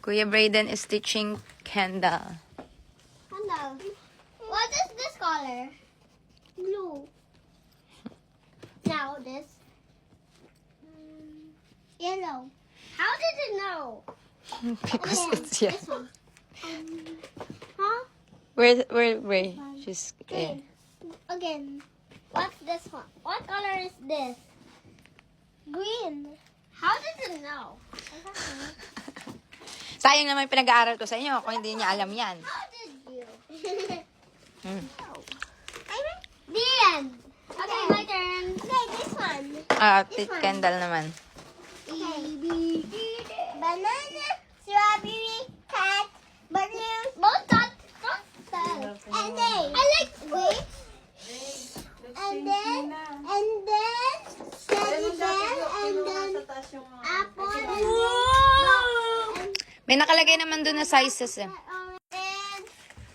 Kuya Brayden is teaching Kendall. Hello. What is this color? Blue. Now this. Yellow. How did it know? Because Again, it's yeah. This one. Huh? Where? She's Green. Again. What's this one? What color is this? Green. How did it know? Sayang naman yung pinag-aaral ko sa inyo kung hindi niya alam yan. How did you? Hmm. The end. Okay, my turn. Okay, this one. Tit Kendall naman. Okay. Banana, strawberry, cat, balloon. Both got and then I like grapes. And then teddy bear, and then apple, and then May nakalagay naman doon na sizes eh. and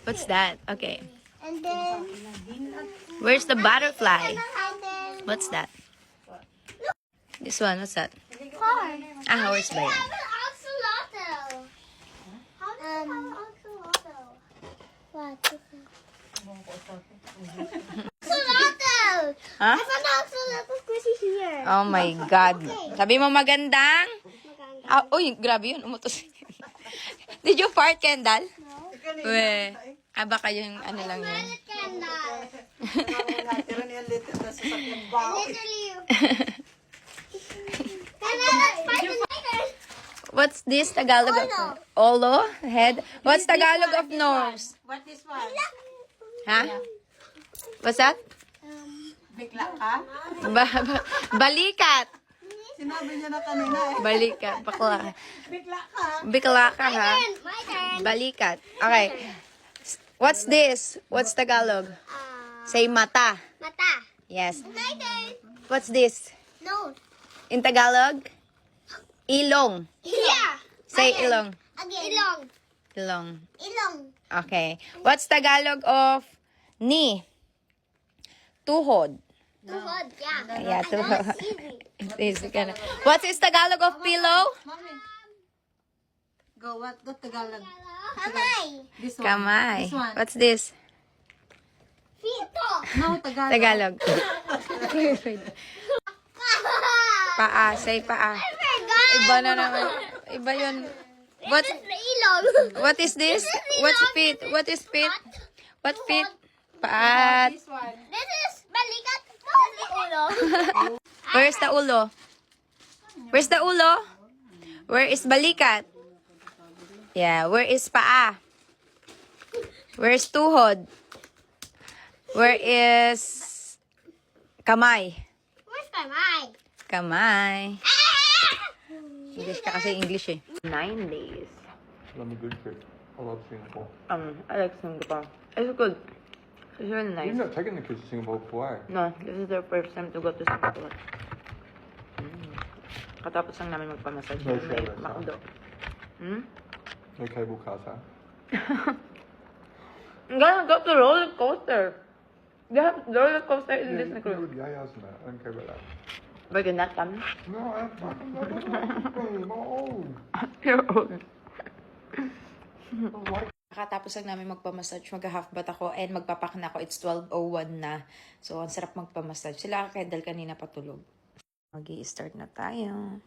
What's that? Okay. and then Where's the butterfly? and then What's that? This one, what's that? car. Horse ba I yan? have an axolotl. How do you have an axolotl? What? Axolotl! Ha? I found an axolotl squishy here. Oh my God. Sabi mo magandang? Maganda. Uy, grabe yun. Umutos. Did you fart, Kendall? No. We. Baka yung ano lang yun. Violet candle. Literally. Literally. Let's find the later. What's this Tagalog of Olo? Head? What's Tagalog of nose? What is one? Ha? What's that? Bigla ka? Balikat. Sinabi niya na kanina eh. Balikat. Bakla. Bigla ka. Bikla ka ha? My turn. Balikat. Okay. What's this? What's Tagalog? Say mata. Mata. Yes. My turn. What's this? No. In Tagalog? Ilong. Yeah. Say My turn. ilong. Again. Ilong. Ilong. Ilong. Okay. What's Tagalog of knee? Tuhod. Tuhod. Yeah. Yeah, I know tuhod. it's easy. Easy ka na. What is Tagalog of pillow? Mami. Go, what Tagalog? Kamay. This one. Kamay. This one. What's this? Fito. No, Tagalog. Tagalog. Paa. Say paa. I forgot. Iba na naman. Iba yun. What, This is the ilong. what is this? What's feet? What is feet? What feet? Paat. This one. This is balikat. This is the ulo. Where's the ulo? Where's the ulo? Where is balikat? Yeah, where is paa? Where's tuhod? Where is kamay? Where's kamay? Kamay. Ah! English ka kasi English eh. 9 days. I'm a good kid. I love Singapore. I like Singapore. It's good. It's really nice. You've not taken the kids to Singapore before, eh? No, this is their first time to go to Singapore. Katapos lang namin magpamassage. No May service, huh? McDo. No cable cars, huh? I'm gonna go to roller coaster. They have roller coaster in Disney you're Cruise. with yayas and that. I don't care about that. But you're not coming. No, I'm fucking not old. You're old. I'm like Kakatapos lang namin magpamassage, mag-half bath ako and magpapak na ako. It's 12:01 na. So, ang sarap magpamassage. Sila Kendall kanina patulog. Mag-i-start na tayo.